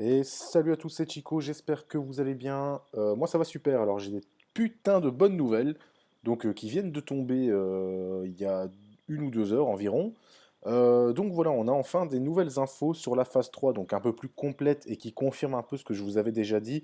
Et salut à tous, c'est Chico, j'espère que vous allez bien. Moi ça va super, alors j'ai des putains de bonnes nouvelles, qui viennent de tomber il y a 1 ou 2 heures environ. Donc voilà, on a enfin des nouvelles infos sur la phase 3, donc un peu plus complète et qui confirme un peu ce que je vous avais déjà dit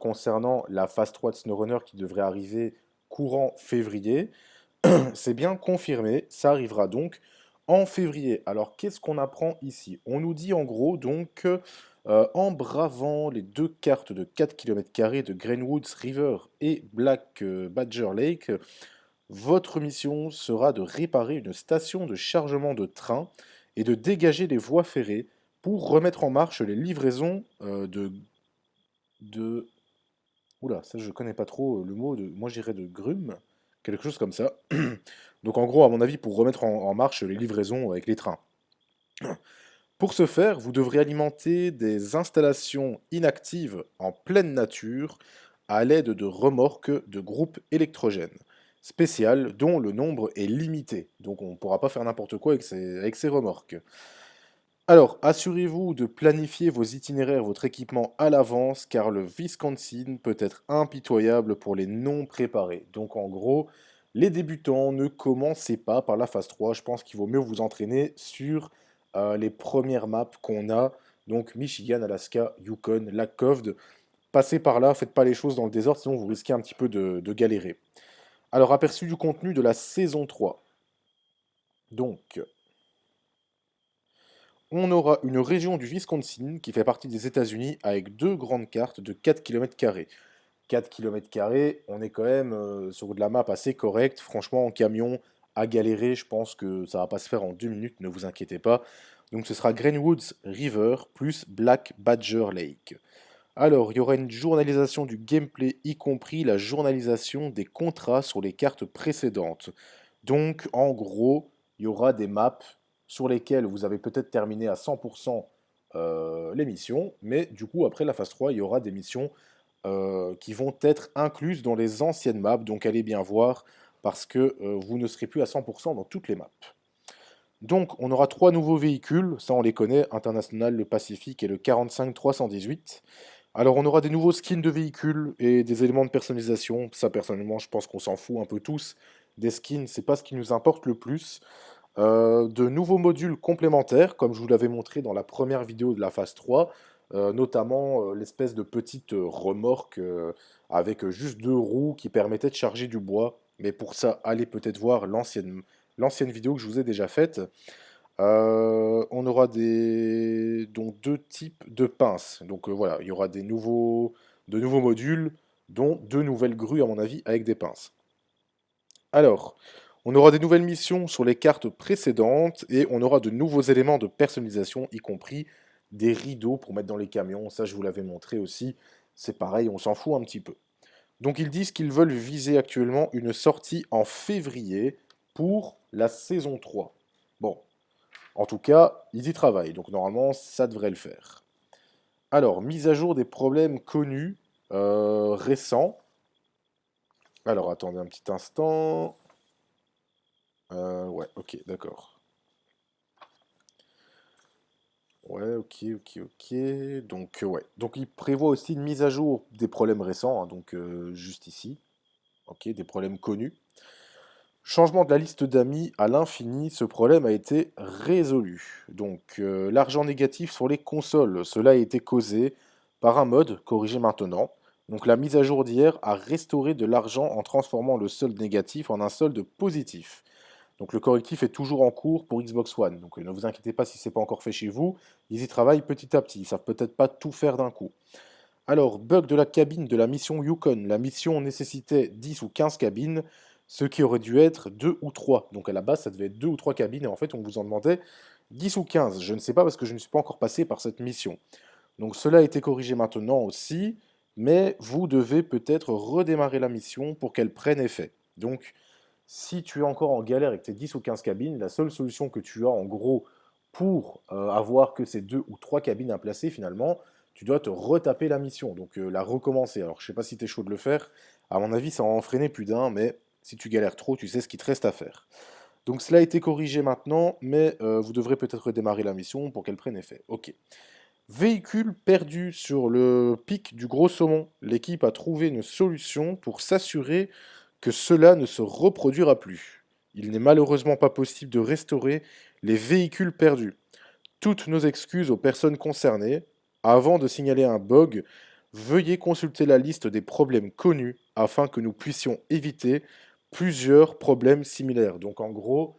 concernant la phase 3 de SnowRunner qui devrait arriver courant février. C'est bien confirmé, ça arrivera donc en février. Alors qu'est-ce qu'on apprend ici? On nous dit en gros en bravant les deux cartes de 4 km² de Greenwoods River et Black Badger Lake, votre mission sera de réparer une station de chargement de train et de dégager les voies ferrées pour remettre en marche les livraisons de... Oula, ça je connais pas trop le mot, moi j'irais de grumes, quelque chose comme ça. Donc en gros, à mon avis, pour remettre en marche les livraisons avec les trains. Pour ce faire, vous devrez alimenter des installations inactives en pleine nature à l'aide de remorques de groupes électrogènes spéciales dont le nombre est limité. Donc on ne pourra pas faire n'importe quoi avec ces remorques. Alors, assurez-vous de planifier vos itinéraires, votre équipement à l'avance, car le Wisconsin peut être impitoyable pour les non préparés. Donc en gros, les débutants, ne commencez pas par la phase 3. Je pense qu'il vaut mieux vous entraîner sur les premières maps qu'on a. Donc Michigan, Alaska, Yukon, Lac Covd. Passez par là, faites pas les choses dans le désordre, sinon vous risquez un petit peu de galérer. Alors, aperçu du contenu de la saison 3. Donc, on aura une région du Wisconsin qui fait partie des États-Unis avec deux grandes cartes de 4 km². 4 km², on est quand même sur de la map assez correcte. Franchement, en camion, à galérer, je pense que ça va pas se faire en 2 minutes, ne vous inquiétez pas. Donc ce sera Greenwoods River plus Black Badger Lake. Alors, il y aura une journalisation du gameplay, y compris la journalisation des contrats sur les cartes précédentes. Donc, en gros, il y aura des maps sur lesquelles vous avez peut-être terminé à 100% les missions, mais du coup, après la phase 3, il y aura des missions qui vont être incluses dans les anciennes maps, donc allez bien voir, parce que vous ne serez plus à 100% dans toutes les maps. Donc, on aura trois nouveaux véhicules, ça on les connaît, International, le Pacifique et le 45-318. Alors, on aura des nouveaux skins de véhicules et des éléments de personnalisation. Ça, personnellement, je pense qu'on s'en fout un peu tous. Des skins, c'est pas ce qui nous importe le plus. De nouveaux modules complémentaires, comme je vous l'avais montré dans la première vidéo de la phase 3, notamment l'espèce de petite remorque avec juste deux roues qui permettait de charger du bois. Mais pour ça, allez peut-être voir l'ancienne vidéo que je vous ai déjà faite. On aura donc deux types de pinces. Donc voilà, il y aura de nouveaux modules, dont deux nouvelles grues à mon avis avec des pinces. Alors, on aura des nouvelles missions sur les cartes précédentes et on aura de nouveaux éléments de personnalisation, y compris des rideaux pour mettre dans les camions. Ça, je vous l'avais montré aussi. C'est pareil, on s'en fout un petit peu. Donc ils disent qu'ils veulent viser actuellement une sortie en février pour la saison 3. Bon, en tout cas, ils y travaillent, donc normalement, ça devrait le faire. Alors, mise à jour des problèmes connus récents. Alors, attendez un petit instant. Ouais, ok, d'accord. Ouais, ok, ok, ok. Ouais. Donc, il prévoit aussi une mise à jour des problèmes récents, hein, juste ici. Ok, des problèmes connus. Changement de la liste d'amis à l'infini, ce problème a été résolu. L'argent négatif sur les consoles, cela a été causé par un mode corrigé maintenant. Donc, la mise à jour d'hier a restauré de l'argent en transformant le solde négatif en un solde positif. Donc, le correctif est toujours en cours pour Xbox One. Donc, ne vous inquiétez pas si ce n'est pas encore fait chez vous. Ils y travaillent petit à petit. Ils ne savent peut-être pas tout faire d'un coup. Alors, bug de la cabine de la mission Yukon. La mission nécessitait 10 ou 15 cabines, ce qui aurait dû être 2 ou 3. Donc à la base, ça devait être 2 ou 3 cabines, et en fait, on vous en demandait 10 ou 15. Je ne sais pas parce que je ne suis pas encore passé par cette mission. Donc cela a été corrigé maintenant aussi, mais vous devez peut-être redémarrer la mission pour qu'elle prenne effet. Donc, si tu es encore en galère avec tes 10 ou 15 cabines, la seule solution que tu as en gros pour avoir que ces 2 ou 3 cabines à placer finalement, tu dois te retaper la mission, donc la recommencer. Alors je sais pas si tu es chaud de le faire, à mon avis ça va en freiner plus d'un, mais si tu galères trop, tu sais ce qu'il te reste à faire. Donc cela a été corrigé maintenant, mais vous devrez peut-être redémarrer la mission pour qu'elle prenne effet. Ok. Véhicule perdu sur le pic du Gros Saumon. L'équipe a trouvé une solution pour s'assurer que cela ne se reproduira plus. Il n'est malheureusement pas possible de restaurer les véhicules perdus. Toutes nos excuses aux personnes concernées. Avant de signaler un bug, veuillez consulter la liste des problèmes connus afin que nous puissions éviter plusieurs problèmes similaires. Donc en gros,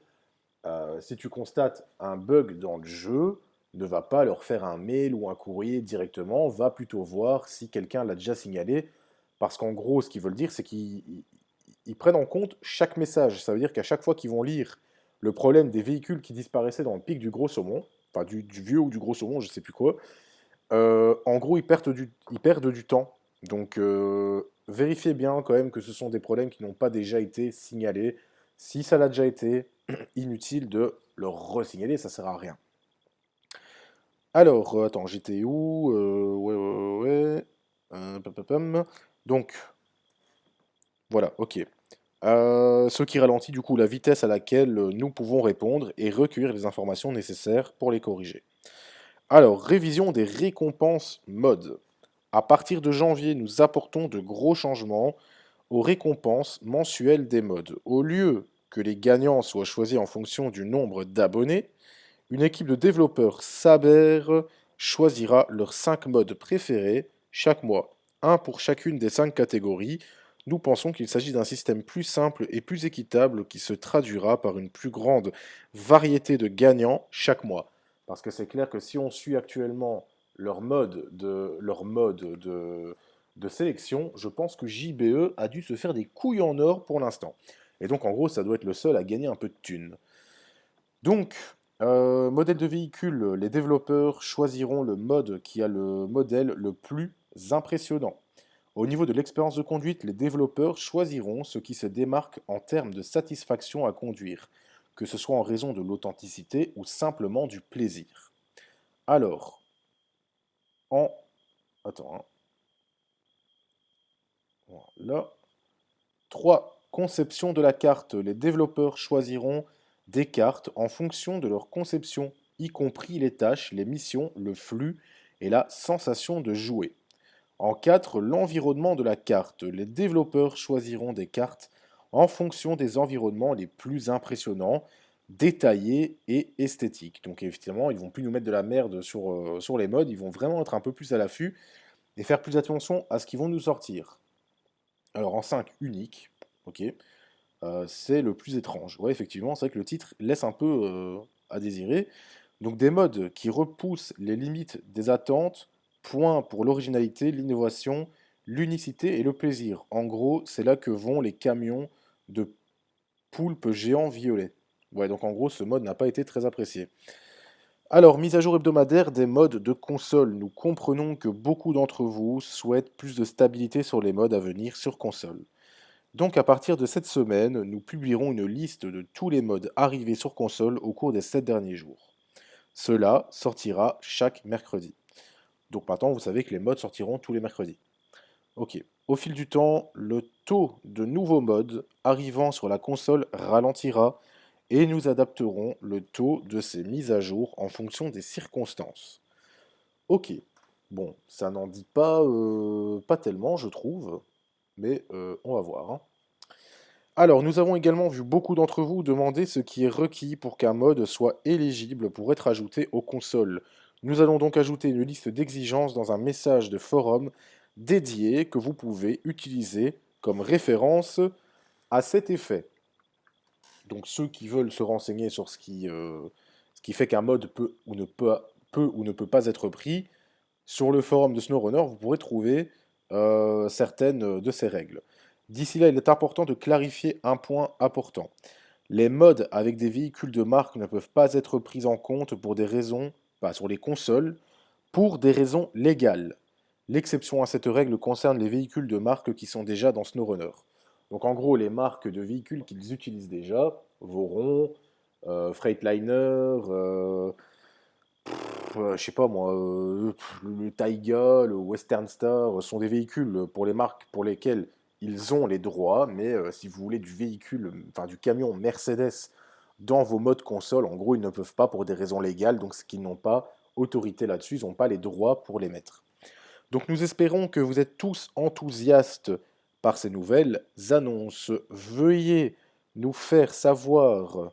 si tu constates un bug dans le jeu, ne va pas leur faire un mail ou un courrier directement, va plutôt voir si quelqu'un l'a déjà signalé, parce qu'en gros, ce qu'ils veulent dire, c'est qu'ils prennent en compte chaque message. Ça veut dire qu'à chaque fois qu'ils vont lire le problème des véhicules qui disparaissaient dans le pic du Gros Saumon, enfin du vieux ou du Gros Saumon, je sais plus quoi, en gros, ils perdent du temps. Donc, vérifiez bien quand même que ce sont des problèmes qui n'ont pas déjà été signalés. Si ça l'a déjà été, inutile de le resignaler, ça sert à rien. Alors, attends, j'étais où? Ouais, ouais, ouais, ouais. Pam, pam, pam. Donc, voilà, ok. Ce qui ralentit du coup la vitesse à laquelle nous pouvons répondre et recueillir les informations nécessaires pour les corriger. Alors, révision des récompenses mode. À partir de janvier, nous apportons de gros changements aux récompenses mensuelles des modes. Au lieu que les gagnants soient choisis en fonction du nombre d'abonnés, une équipe de développeurs Saber choisira leurs 5 modes préférés chaque mois, un pour chacune des 5 catégories. Nous pensons qu'il s'agit d'un système plus simple et plus équitable qui se traduira par une plus grande variété de gagnants chaque mois. Parce que c'est clair que si on suit actuellement leur mode de sélection, je pense que JBE a dû se faire des couilles en or pour l'instant. Et donc en gros, ça doit être le seul à gagner un peu de thunes. Donc, modèle de véhicule, les développeurs choisiront le mode qui a le modèle le plus impressionnant. Au niveau de l'expérience de conduite, les développeurs choisiront ce qui se démarque en termes de satisfaction à conduire, que ce soit en raison de l'authenticité ou simplement du plaisir. Alors, en... Attends, hein. Voilà. 3. Conception de la carte. Les développeurs choisiront des cartes en fonction de leur conception, y compris les tâches, les missions, le flux et la sensation de jouer. En 4. L'environnement de la carte. Les développeurs choisiront des cartes en fonction des environnements les plus impressionnants, détaillés et esthétiques. Donc évidemment, ils vont plus nous mettre de la merde sur les modes, ils vont vraiment être un peu plus à l'affût et faire plus attention à ce qu'ils vont nous sortir. Alors en 5, unique, ok. C'est le plus étrange. Ouais, effectivement, c'est vrai que le titre laisse un peu à désirer. Donc des modes qui repoussent les limites des attentes, point pour l'originalité, l'innovation, l'unicité et le plaisir. En gros, c'est là que vont les camions de poulpes géants violets. Ouais, donc en gros, ce mode n'a pas été très apprécié. Alors, mise à jour hebdomadaire des modes de console. Nous comprenons que beaucoup d'entre vous souhaitent plus de stabilité sur les modes à venir sur console. Donc à partir de cette semaine, nous publierons une liste de tous les modes arrivés sur console au cours des 7 derniers jours. Cela sortira chaque mercredi. Donc maintenant, vous savez que les modes sortiront tous les mercredis. Ok. Au fil du temps, le taux de nouveaux modes arrivant sur la console ralentira et nous adapterons le taux de ces mises à jour en fonction des circonstances. Ok. Bon, ça n'en dit pas tellement, je trouve, mais on va voir, hein. Alors, nous avons également vu beaucoup d'entre vous demander ce qui est requis pour qu'un mode soit éligible pour être ajouté aux consoles. Nous allons donc ajouter une liste d'exigences dans un message de forum dédié que vous pouvez utiliser comme référence à cet effet. Donc ceux qui veulent se renseigner sur ce qui fait qu'un mode peut ou ne peut pas être pris, sur le forum de SnowRunner, vous pourrez trouver certaines de ces règles. D'ici là, il est important de clarifier un point important. Les mods avec des véhicules de marque ne peuvent pas être pris en compte pour des raisons, pas sur les consoles, pour des raisons légales. L'exception à cette règle concerne les véhicules de marque qui sont déjà dans SnowRunner. Donc en gros, les marques de véhicules qu'ils utilisent déjà, Voron, Freightliner, je sais pas moi, le Taiga, le Western Star, sont des véhicules pour les marques pour lesquelles ils ont les droits, mais si vous voulez du véhicule, enfin du camion Mercedes dans vos modes console, en gros, ils ne peuvent pas pour des raisons légales, donc ce qu'ils n'ont pas autorité là-dessus, ils n'ont pas les droits pour les mettre. Donc nous espérons que vous êtes tous enthousiastes par ces nouvelles annonces. Veuillez nous faire savoir,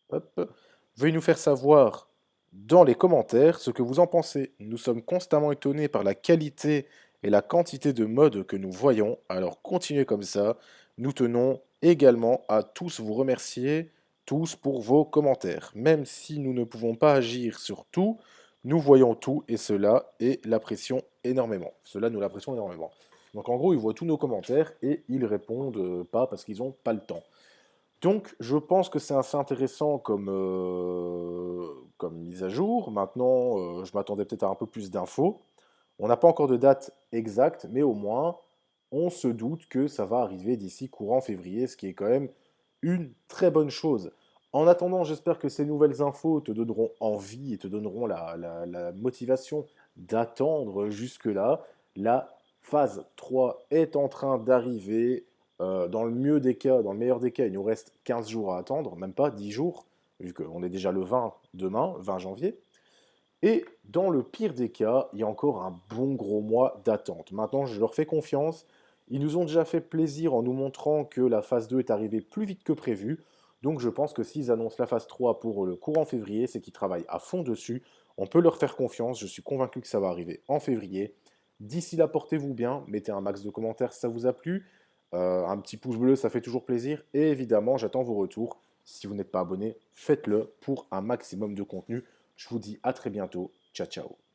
hop, veuillez nous faire savoir dans les commentaires ce que vous en pensez. Nous sommes constamment étonnés par la qualité et la quantité de modes que nous voyons, alors continuez comme ça. Nous tenons également à tous vous remercier, tous pour vos commentaires. Même si nous ne pouvons pas agir sur tout, nous voyons tout et cela et l'apprécions énormément. Cela nous l'apprécions énormément. Donc en gros, ils voient tous nos commentaires et ils répondent pas parce qu'ils n'ont pas le temps. Donc, je pense que c'est assez intéressant comme mise à jour. Maintenant, je m'attendais peut-être à un peu plus d'infos. On n'a pas encore de date exacte, mais au moins, on se doute que ça va arriver d'ici courant février, ce qui est quand même une très bonne chose. En attendant, j'espère que ces nouvelles infos te donneront envie et te donneront la motivation d'attendre jusque-là. La phase 3 est en train d'arriver. Dans le mieux des cas, dans le meilleur des cas, il nous reste 15 jours à attendre, même pas 10 jours, vu qu'on est déjà le 20 demain, 20 janvier. Et dans le pire des cas, il y a encore un bon gros mois d'attente. Maintenant, je leur fais confiance. Ils nous ont déjà fait plaisir en nous montrant que la phase 2 est arrivée plus vite que prévu. Donc je pense que s'ils annoncent la phase 3 pour le courant février, c'est qu'ils travaillent à fond dessus. On peut leur faire confiance. Je suis convaincu que ça va arriver en février. D'ici là, portez-vous bien. Mettez un max de commentaires si ça vous a plu. Un petit pouce bleu, ça fait toujours plaisir. Et évidemment, j'attends vos retours. Si vous n'êtes pas abonné, faites-le pour un maximum de contenu. Je vous dis à très bientôt. Ciao, ciao.